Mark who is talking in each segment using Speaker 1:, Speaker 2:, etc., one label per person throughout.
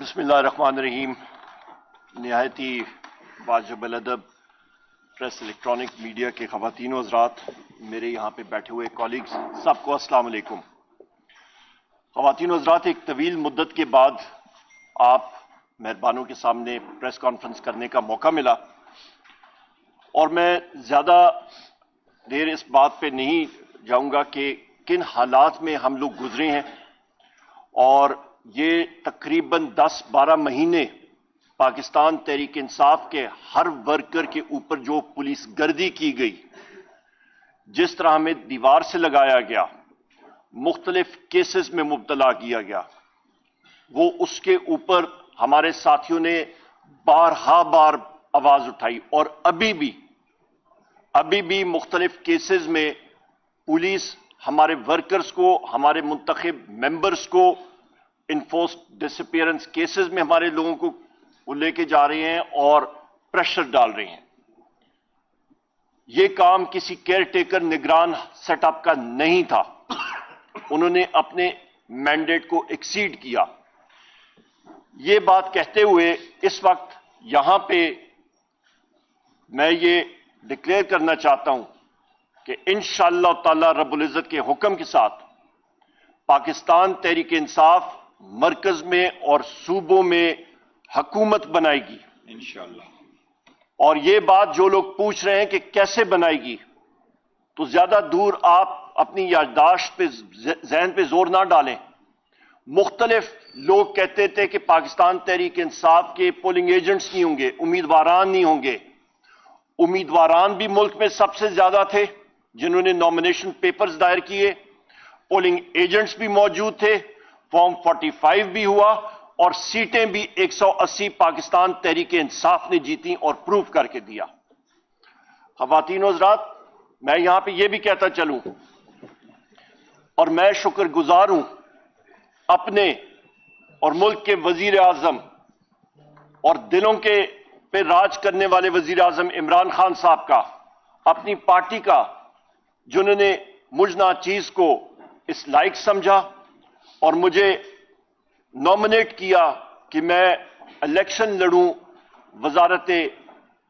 Speaker 1: بسم اللہ الرحمن الرحیم. نہایت ہی واجب الادب پریس الیکٹرانک میڈیا کے خواتین و حضرات، میرے یہاں پہ بیٹھے ہوئے کالیگز، سب کو السلام علیکم. خواتین و حضرات، ایک طویل مدت کے بعد آپ مہربانوں کے سامنے پریس کانفرنس کرنے کا موقع ملا، اور میں زیادہ دیر اس بات پہ نہیں جاؤں گا کہ کن حالات میں ہم لوگ گزرے ہیں، اور یہ تقریباً 10-12 مہینے پاکستان تحریک انصاف کے ہر ورکر کے اوپر جو پولیس گردی کی گئی، جس طرح ہمیں دیوار سے لگایا گیا، مختلف کیسز میں مبتلا کیا گیا، وہ اس کے اوپر ہمارے ساتھیوں نے بار آواز اٹھائی، اور ابھی بھی مختلف کیسز میں پولیس ہمارے ورکرز کو، ہمارے منتخب ممبرز کو انفورسڈ ڈس اپیئرنس کیسز میں ہمارے لوگوں کو وہ لے کے جا رہے ہیں اور پریشر ڈال رہے ہیں. یہ کام کسی کیئر ٹیکر نگران سیٹ اپ کا نہیں تھا، انہوں نے اپنے مینڈیٹ کو ایکسیڈ کیا. یہ بات کہتے ہوئے اس وقت یہاں پہ میں یہ ڈکلیئر کرنا چاہتا ہوں کہ انشاءاللہ تعالی رب العزت کے حکم کے ساتھ پاکستان تحریک انصاف مرکز میں اور صوبوں میں حکومت بنائے گی انشاءاللہ. اور یہ بات جو لوگ پوچھ رہے ہیں کہ کیسے بنائے گی، تو زیادہ دور آپ اپنی یادداشت پہ، ذہن پہ زور نہ ڈالیں. مختلف لوگ کہتے تھے کہ پاکستان تحریک انصاف کے پولنگ ایجنٹس نہیں ہوں گے، امیدواران نہیں ہوں گے. امیدواران بھی ملک میں سب سے زیادہ تھے جنہوں نے نامینیشن پیپرز دائر کیے، پولنگ ایجنٹس بھی موجود تھے، فارم 45 بھی ہوا، اور سیٹیں بھی 180 پاکستان تحریک انصاف نے جیتی اور پروف کر کے دیا. خواتین و حضرات، میں یہاں پہ یہ بھی کہتا چلوں، اور میں شکر گزار ہوں اپنے اور ملک کے وزیر اعظم اور دلوں کے پہ راج کرنے والے وزیر اعظم عمران خان صاحب کا، اپنی پارٹی کا، جنہوں نے مجھ ناچیز کو اس لائق سمجھا اور مجھے نامنیٹ کیا کہ میں الیکشن لڑوں وزارت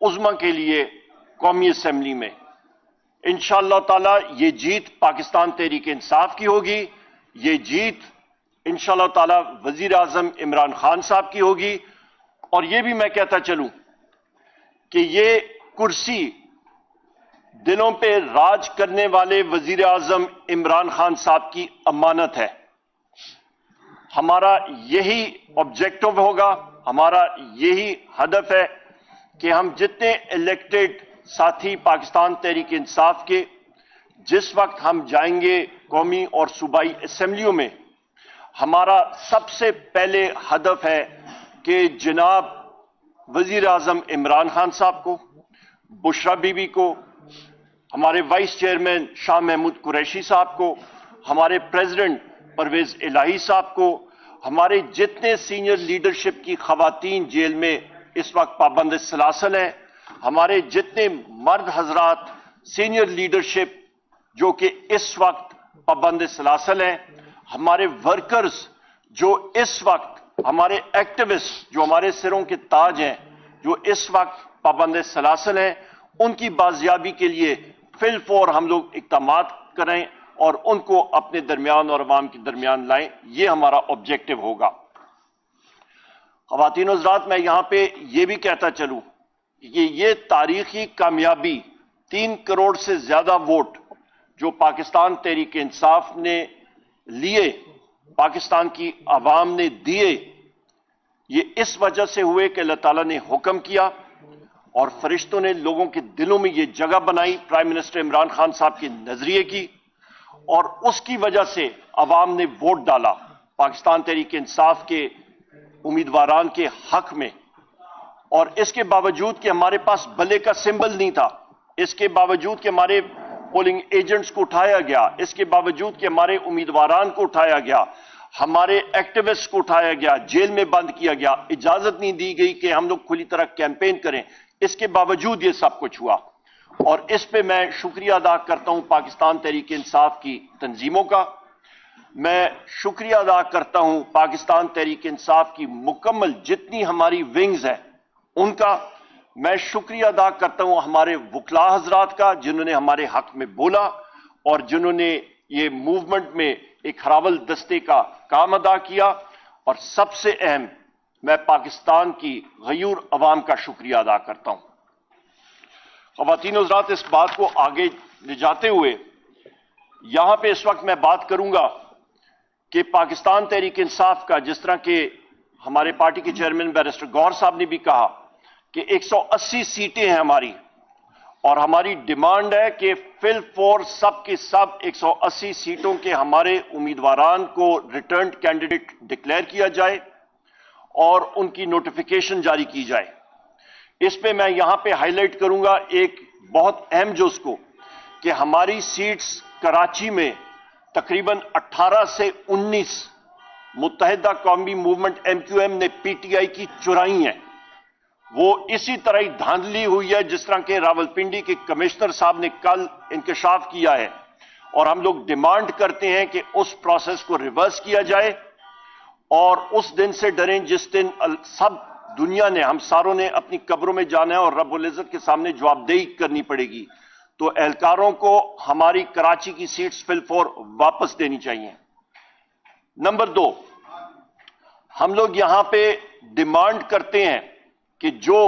Speaker 1: عظمیٰ کے لیے قومی اسمبلی میں. انشاءاللہ تعالی یہ جیت پاکستان تحریک انصاف کی ہوگی، یہ جیت انشاءاللہ تعالی وزیر اعظم عمران خان صاحب کی ہوگی. اور یہ بھی میں کہتا چلوں کہ یہ کرسی دلوں پہ راج کرنے والے وزیر اعظم عمران خان صاحب کی امانت ہے. ہمارا یہی آبجیکٹو ہوگا، ہمارا یہی ہدف ہے کہ ہم جتنے الیکٹڈ ساتھی پاکستان تحریک انصاف کے، جس وقت ہم جائیں گے قومی اور صوبائی اسمبلیوں میں، ہمارا سب سے پہلے ہدف ہے کہ جناب وزیر اعظم عمران خان صاحب کو، بشرا بی بی کو، ہمارے وائس چیئرمین شاہ محمود قریشی صاحب کو، ہمارے پریزیڈنٹ پرویز الہی صاحب کو، ہمارے جتنے سینئر لیڈرشپ کی خواتین جیل میں اس وقت پابند سلاسل ہیں، ہمارے جتنے مرد حضرات سینئر لیڈرشپ جو کہ اس وقت پابند سلاسل ہیں، ہمارے ورکرز جو اس وقت، ہمارے ایکٹیوسٹ جو ہمارے سروں کے تاج ہیں، جو اس وقت پابند سلاسل ہیں، ان کی بازیابی کے لیے فی الفور ہم لوگ اقدامات کریں اور ان کو اپنے درمیان اور عوام کے درمیان لائیں. یہ ہمارا آبجیکٹو ہوگا. خواتین و حضرات، میں یہاں پہ یہ بھی کہتا چلوں کہ یہ تاریخی کامیابی، 3 کروڑ سے زیادہ ووٹ جو پاکستان تحریک انصاف نے لیے، پاکستان کی عوام نے دیے، یہ اس وجہ سے ہوئے کہ اللہ تعالیٰ نے حکم کیا اور فرشتوں نے لوگوں کے دلوں میں یہ جگہ بنائی پرائم منسٹر عمران خان صاحب کے نظریے کی، اور اس کی وجہ سے عوام نے ووٹ ڈالا پاکستان تحریک انصاف کے امیدواران کے حق میں. اور اس کے باوجود کہ ہمارے پاس بلے کا سمبل نہیں تھا، اس کے باوجود کہ ہمارے پولنگ ایجنٹس کو اٹھایا گیا، اس کے باوجود کہ ہمارے امیدواران کو اٹھایا گیا، ہمارے ایکٹیوسٹ کو اٹھایا گیا، جیل میں بند کیا گیا، اجازت نہیں دی گئی کہ ہم لوگ کھلی طرح کیمپین کریں، اس کے باوجود یہ سب کچھ ہوا. اور اس پہ میں شکریہ ادا کرتا ہوں پاکستان تحریک انصاف کی تنظیموں کا. मैं शुक्रिया अदा करता हूं पाकिस्तान तहरीक इंसाफ की मुकम्मल जितनी हमारी विंग्स हैं उनका। मैं शुक्रिया अदा करता हूं हमारे वकला हजरात का जिन्होंने हमारे हक में बोला और जिन्होंने ये मूवमेंट में एक हरावल दस्ते का काम अदा किया। और सबसे अहम, मैं पाकिस्तान की गयूर अवाम का शुक्रिया अदा करता हूं। ख़वातीन हज़रात, इस बात को आगे ले जाते हुए यहां पे इस वक्त मैं बात करूंगा कि पाकिस्तान तहरीक इंसाफ का, जिस तरह के हमारे पार्टी के चेयरमैन बैरिस्टर गौहर साहब ने भी कहा कि 180 सीटें हैं हमारी, और हमारी डिमांड है कि फिल फॉर सब के सब 180 सीटों के हमारे उम्मीदवारान को रिटर्न कैंडिडेट डिक्लेयर किया जाए और उनकी नोटिफिकेशन जारी की जाए। इस पे मैं यहां पे हाईलाइट करूंगा एक बहुत अहम जुज़ को कि हमारी सीट्स कराची में तकरीबन 18 से 19 मुत्तहिदा कौमी मूवमेंट MQM ने PTI की चुराई हैं। वो इसी तरह ही धांधली हुई है जिस तरह के रावलपिंडी के कमिश्नर साहब ने कल इंकशाफ किया है, और हम लोग डिमांड करते हैं कि उस प्रोसेस को रिवर्स किया जाए और उस दिन से डरें जिस दिन सब दुनिया ने, हम सारों ने अपनी कब्रों में जाना है और रब्बुल इज्जत के सामने जवाबदेही करनी पड़ेगी। तो एहलकारों को हमारी कराची की सीट्स फिल फॉर वापस देनी चाहिए। नंबर 2, हम लोग यहां पे डिमांड करते हैं कि जो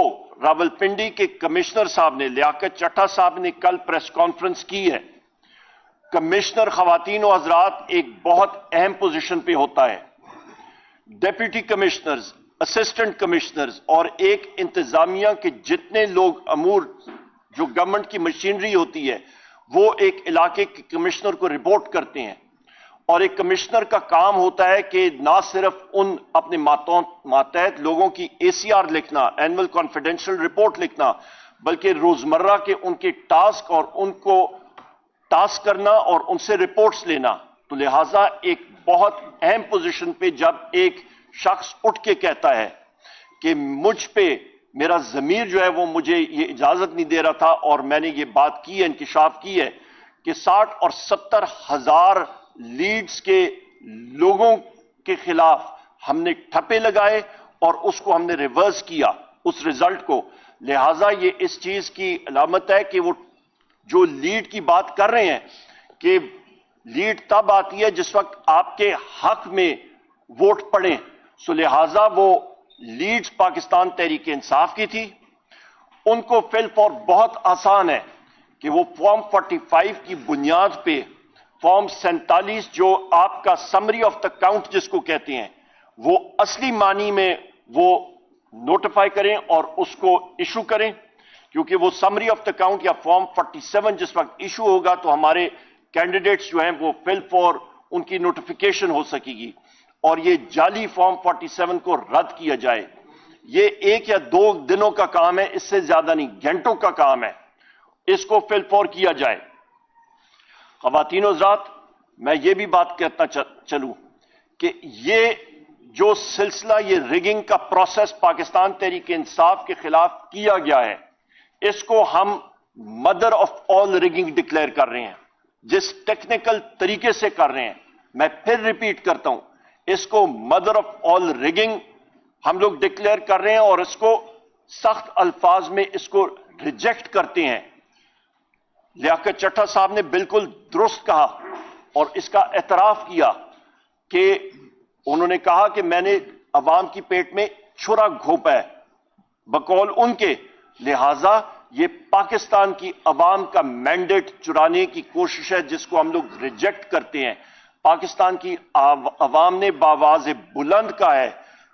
Speaker 1: रावलपिंडी के कमिश्नर साहब ने, लियाकत चट्टा साहब ने कल प्रेस कॉन्फ्रेंस की है, कमिश्नर ख़वातीन व हज़रात एक बहुत अहम पोजीशन पे होता है। डिप्टी कमिश्नर्स, असिस्टेंट कमिश्नर्स और एक इंतजामिया के जितने लोग अमूर, जो गवर्नमेंट की मशीनरी होती है, वो एक इलाके के कमिश्नर को रिपोर्ट करते हैं। और एक कमिश्नर का काम होता है कि ना सिर्फ उन अपने मातहत लोगों की ACR लिखना, एनुअल कॉन्फिडेंशियल रिपोर्ट लिखना, बल्कि रोजमर्रा के उनके टास्क और उनको टास्क करना और उनसे रिपोर्ट्स लेना। तो लिहाजा एक बहुत अहम पोजीशन पे जब एक शख्स उठ के कहता है कि मुझ पे मेरा ज़मीर जो है वो मुझे ये इजाजत नहीं दे रहा था, और मैंने ये बात की है, इंकिशाफ की है कि 60 और 70 हजार लीड्स के लोगों के खिलाफ हमने ठप्पे लगाए और उसको हमने रिवर्स किया, उस रिजल्ट को। लिहाजा ये इस चीज की अलामत है कि वो जो लीड की बात कर रहे हैं कि लीड तब आती है जिस वक्त आपके हक में वोट पड़े। सो लिहाजा वो लीड्स पाकिस्तान तहरीक इंसाफ की थी, उनको फिल फॉर बहुत आसान है कि वो फॉर्म 45 की बुनियाद पे फॉर्म 47 जो आपका समरी ऑफ द काउंट जिसको कहते हैं, वो असली मानी में वो नोटिफाई करें और उसको इशू करें, क्योंकि वो समरी ऑफ द काउंट या फॉर्म 47 जिस वक्त इशू होगा तो हमारे कैंडिडेट्स जो हैं वो फिल फॉर उनकी नोटिफिकेशन हो सकेगी और ये जाली फॉर्म 47 को रद्द किया जाए। ये 1 या 2 दिनों का काम है, इससे ज्यादा नहीं, घंटों का काम है, इसको फिल फॉर किया जाए। ख़वातीन हज़रात, मैं ये भी बात कहता चलूं कि ये जो सिलसिला, ये रिगिंग का प्रोसेस पाकिस्तान तहरीक इंसाफ के खिलाफ किया गया है, इसको हम mother of all rigging declare कर रहे हैं। जिस टेक्निकल तरीके से कर रहे हैं, मैं फिर रिपीट करता हूं, इसको मदर ऑफ ऑल रिगिंग हम लोग डिक्लेयर कर रहे हैं और इसको सख्त अल्फाज में इसको रिजेक्ट करते हैं। लियाकत चट्टा साहब ने बिल्कुल दुरुस्त कहा और इसका एतराफ किया कि उन्होंने कहा कि मैंने अवाम की पेट में छुरा घोंपा है, बकौल उनके। लिहाजा ये पाकिस्तान की अवाम का मैंडेट चुराने की कोशिश है जिसको हम लोग रिजेक्ट करते हैं। पाकिस्तान की अवाम ने बावाज बुलंद कहा है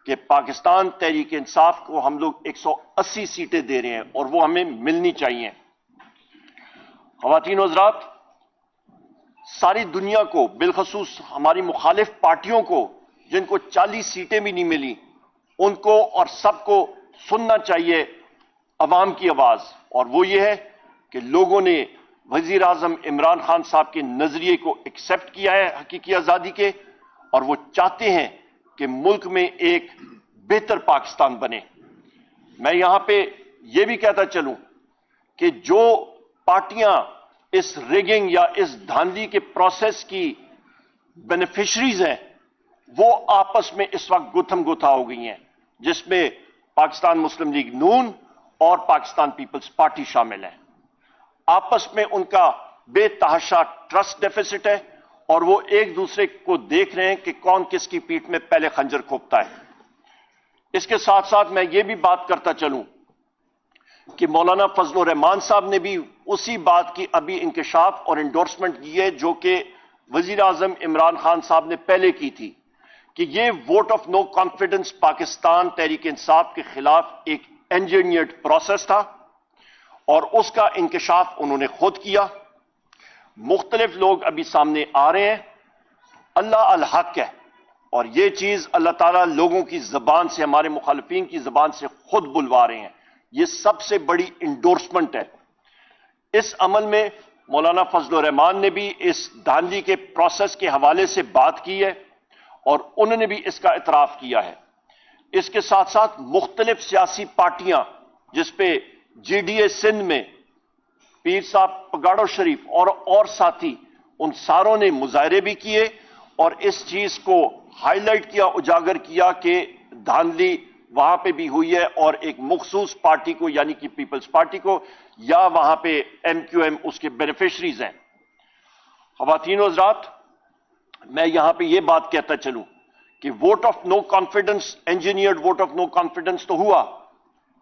Speaker 1: कि पाकिस्तान तहरीक इंसाफ को हम लोग 180 सीटें दे रहे हैं और वो हमें मिलनी चाहिए। ख़वातीन हज़रात, सारी दुनिया को, बिलखसूस हमारी मुखालिफ पार्टियों को जिनको 40 सीटें भी नहीं मिली, उनको और सबको सुनना चाहिए अवाम की आवाज, और वो ये है कि लोगों ने वजीर आजम इमरान खान साहब के नजरिए को एक्सेप्ट किया है हकीकी आजादी के, और वो चाहते हैं कि मुल्क में एक बेहतर पाकिस्तान बने। मैं यहां पे ये भी कहता चलूं कि जो पार्टियां इस रिगिंग या इस धांधली के प्रोसेस की बेनिफिशरीज हैं वो आपस में इस वक्त गुथम गुथा हो गई हैं, जिसमें पाकिस्तान मुस्लिम लीग नून और पाकिस्तान पीपल्स पार्टी शामिल है। आपस में उनका बेतहाशा ट्रस्ट डेफिसिट है और वो एक दूसरे को देख रहे हैं कि कौन किसकी पीठ में पहले खंजर खोपता है। इसके साथ साथ मैं ये भी बात करता चलूं कि मौलाना फजल रहमान साहब ने भी उसी बात की अभी इंकशाफ और इंडोर्समेंट की है जो कि वजीर आजम इमरान खान साहब ने पहले की थी, कि ये vote of no confidence Pakistan Tehreek Insaf के खिलाफ एक इंजीनियर्ड प्रोसेस था और उसका इंकशाफ उन्होंने खुद किया। मुख्तलिफ लोग अभी सामने आ रहे हैं, अल्लाह अल हक है और ये चीज अल्लाह ताला लोगों की जबान से, हमारे मुखालिफिन की जबान से खुद बुलवा रहे हैं। ये सबसे बड़ी इंडोर्समेंट है। इस अमल में मौलाना फजल रहमान ने भी इस धांधली के प्रोसेस के हवाले से बात की है और उन्होंने भी इसका इतराफ किया है। इसके साथ साथ मुख्तलिफ सियासी पार्टियां, जिसपे जीडीए सिंध में पीर साहब पगाड़ो शरीफ और साथी, उन सारों ने मुजाहरे भी किए और इस चीज को हाईलाइट किया, उजागर किया कि धांधली वहां पे भी हुई है और एक मखसूस पार्टी को यानी कि पीपल्स पार्टी को या वहां पे एमक्यूएम उसके बेनिफिशरीज हैं। ख़वातीन और हज़रात, मैं यहां पे ये बात कहता चलूं कि vote of no confidence, engineered vote of no confidence तो हुआ,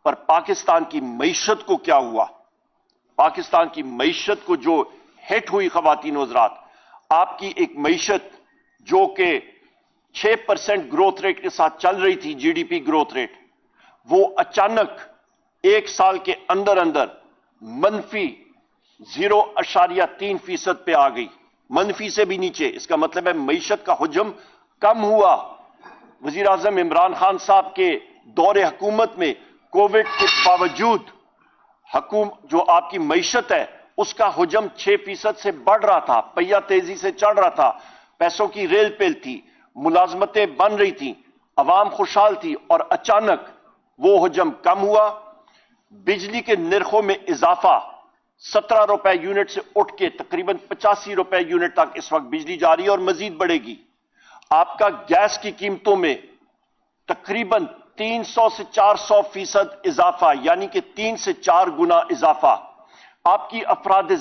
Speaker 1: पर पाकिस्तान की मईशत को क्या हुआ? पाकिस्तान की मईशत को जो हिट हुई ख़वातीन और हज़रात, आपकी एक मईशत जो कि 6% ग्रोथ रेट के साथ चल रही थी, जीडीपी ग्रोथ रेट, वो अचानक एक साल के अंदर अंदर मनफी 0.3% पे आ गई, मनफी से भी नीचे। इसका मतलब है मईशत का हुजम कम हुआ। वजीर आजम इमरान खान साहब के दौरे हुकूमत में कोविड के बावजूद जो आपकी मईशत है उसका हुजम 6% से बढ़ रहा था, पहिया तेजी से चढ़ रहा था, पैसों की रेल पेल थी, मुलाजमतें बन रही थी, अवाम खुशहाल थी और अचानक वो हुजम कम हुआ। बिजली के निर्खों में इजाफा 17 रुपए यूनिट से उठ के तकरीबन 85 रुपए यूनिट तक इस वक्त बिजली जा रही है और मजीद बढ़ेगी। आपका गैस की कीमतों में तकरीबन 300 से 400% इजाफा, यानी कि 3 से 4 गुना इजाफा। आपकी अफराद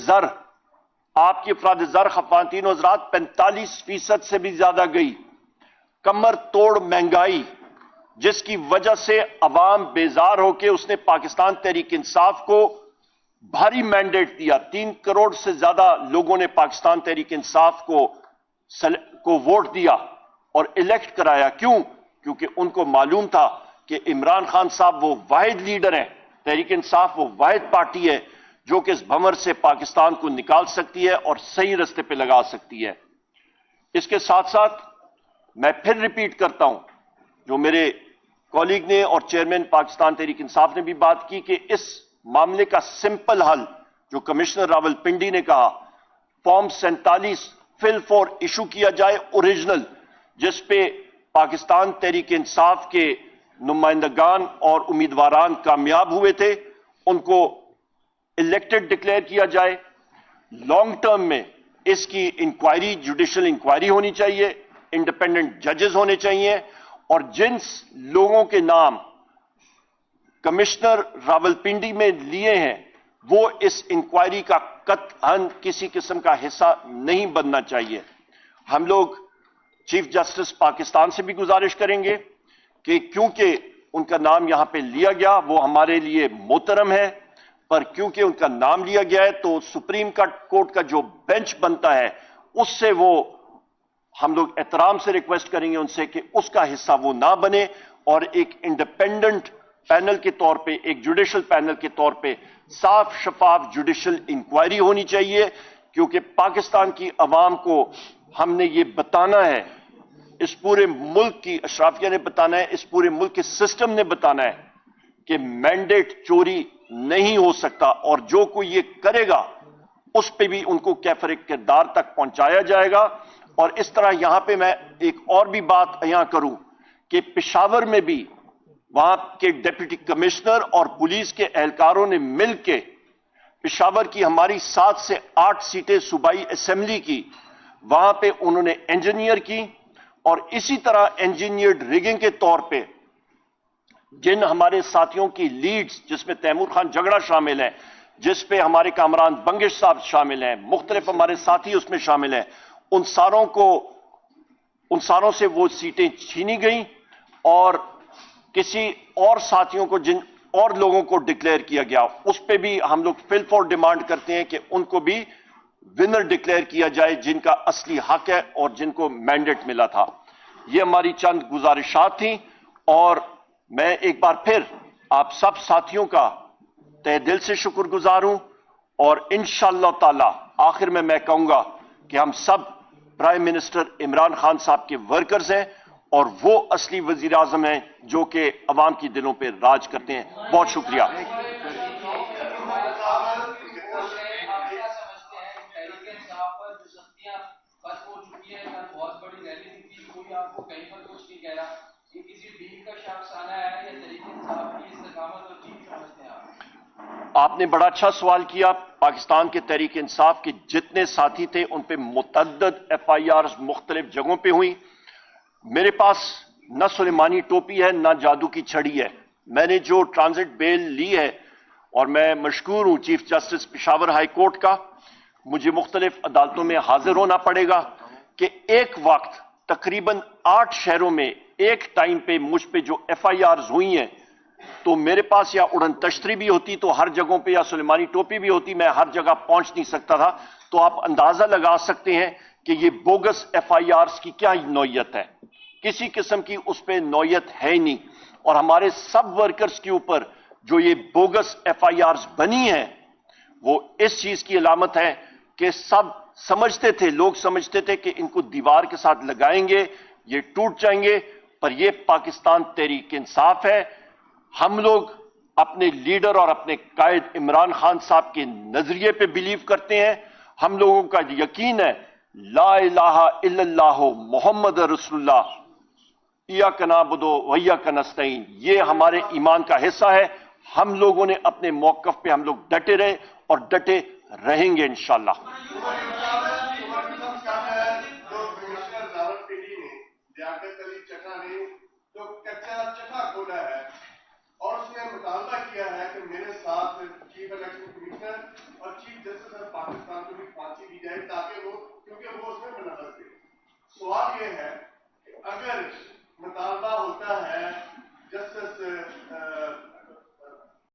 Speaker 1: ज़र ख़वातीन और हज़रात 45% से भी ज्यादा गई। कमर तोड़ महंगाई, जिसकी वजह से अवाम बेजार होकर उसने पाकिस्तान तहरीक इंसाफ को भारी मैंडेट दिया। 3 करोड़ से ज्यादा लोगों ने पाकिस्तान तहरीक इंसाफ को वोट दिया और इलेक्ट कराया। क्यों? क्योंकि उनको मालूम था कि इमरान खान साहब वो वाहिद लीडर हैं, तहरीक इंसाफ वो वाहिद पार्टी है जो कि इस भंवर से पाकिस्तान को निकाल सकती है और सही रास्ते पे लगा सकती है। इसके साथ साथ मैं फिर रिपीट करता हूं, जो मेरे कॉलीग ने और चेयरमैन पाकिस्तान तहरीक इंसाफ ने भी बात की, कि इस मामले का सिंपल हल जो कमिश्नर रावलपिंडी ने कहा, फॉर्म 47 फिल 4 इशू किया जाए ओरिजिनल, जिस पे पाकिस्तान तहरीक इंसाफ के नुमाइंदगान और उम्मीदवारान कामयाब हुए थे, उनको इलेक्टेड डिक्लेयर किया जाए। लॉन्ग टर्म में इसकी इंक्वायरी, जुडिशियल इंक्वायरी होनी चाहिए, इंडिपेंडेंट जजेस होने चाहिए और जिन लोगों के नाम कमिश्नर रावलपिंडी में लिए हैं वो इस इंक्वायरी का कतई किसी किस्म का हिस्सा नहीं बनना चाहिए। हम लोग चीफ जस्टिस पाकिस्तान से भी गुजारिश करेंगे कि क्योंकि उनका नाम यहां पे लिया गया, वो हमारे लिए मोहतरम है, पर क्योंकि उनका नाम लिया गया है तो सुप्रीम कोर्ट का जो बेंच बनता है उससे वो हम लोग एहतराम से रिक्वेस्ट करेंगे उनसे कि उसका हिस्सा वो ना बने और एक इंडिपेंडेंट पैनल के तौर पे, एक जुडिशल पैनल के तौर पे साफ शफाफ जुडिशल इंक्वायरी होनी चाहिए। क्योंकि पाकिस्तान की अवाम को हमने ये बताना है, इस पूरे मुल्क की अशराफिया ने बताना है, इस पूरे मुल्क के सिस्टम ने बताना है कि मैंडेट चोरी नहीं हो सकता और जो कोई ये करेगा उस पे भी उनको कैफरे किरदार तक पहुंचाया जाएगा। और इस तरह यहां पे मैं एक और भी बात यहां करूं कि पेशावर में भी वहां के डिप्टी कमिश्नर और पुलिस के एहलकारों ने मिलकर पेशावर की हमारी 7 से 8 सीटें सूबाई असेंबली की वहां पे उन्होंने इंजीनियर की, और इसी तरह इंजीनियर्ड रिगिंग के तौर पे जिन हमारे साथियों की लीड्स, जिसमें तैमूर खान झगड़ा शामिल है, जिस पे हमारे कामरान बंगिश साहब शामिल हैं, मुख्तलिफ हमारे साथी उसमें शामिल हैं, उन सारों से वो सीटें छीनी गई, और किसी और साथियों को, जिन और लोगों को डिक्लेयर किया गया, उस पे भी हम लोग फिल फॉर डिमांड करते हैं कि उनको भी विनर डिक्लेयर किया जाए, जिनका असली हक है और जिनको मैंडेट मिला था। ये हमारी चंद गुजारिशात थी, और मैं एक बार फिर आप सब साथियों का तहे दिल से शुक्रगुजार हूं, और इंशाअल्लाह ताला आखिर में मैं कहूंगा कि हम सब प्राइम मिनिस्टर इमरान खान साहब के वर्कर्स हैं, और वो असली वजीर आजम हैं जो कि अवाम की दिलों पे राज करते हैं। बहुत शुक्रिया। आपने बड़ा अच्छा सवाल किया। पाकिस्तान के तहरीक इंसाफ के जितने साथी थे उन पे मुतअद्दिद FIR मुख्तलिफ जगहों पे हुई। मेरे पास न सुलेमानी टोपी है, न जादू की छड़ी है। मैंने जो ट्रांजिट बेल ली है, और मैं मशकूर हूं chief justice Peshawar high court का, मुझे मुख्तलिफ अदालतों में हाजिर होना पड़ेगा कि एक वक्त तकरीबन 8 शहरों में एक टाइम पे मुझ पे जो FIRs हुई हैं, तो मेरे पास या उड़न तश्तरी भी होती तो हर जगहों पे, या सुलेमानी टोपी भी होती, मैं हर जगह पहुंच नहीं सकता था। तो आप अंदाजा लगा सकते हैं कि ये बोगस FIRs की क्या नौयत है। किसी किस्म की उस पर नौयत है ही नहीं, और हमारे सब वर्कर्स के ऊपर जो ये बोगस FIRs बनी है, वो इस चीज की अलामत है कि सब समझते थे, लोग समझते थे कि इनको दीवार के साथ लगाएंगे, ये टूट जाएंगे, पर ये पाकिस्तान तहरीक इंसाफ है। हम लोग अपने लीडर और अपने कायद इमरान खान साहब के नजरिए पे बिलीव करते हैं। हम लोगों का यकीन है, ला इलाहा इल्लल्लाह मोहम्मद रसूलुल्लाह इय्याक नअबुदु व इय्याक नस्तईन, ये हमारे ईमान का हिस्सा है। हम लोगों ने अपने मौकफ पे हम लोग डटे रहे और डटे रहेंगे इंशाअल्लाह।
Speaker 2: और उसने मुतालबा किया है कि मेरे साथ चीफ इलेक्शन कमिश्नर और चीफ जस्टिस ऑफ पाकिस्तान को भी फांसी दी जाए, ताकि वो, क्योंकि वो उसमें मुलव्वस थे। सवाल ये है कि अगर मुतालबा होता है जस्टिस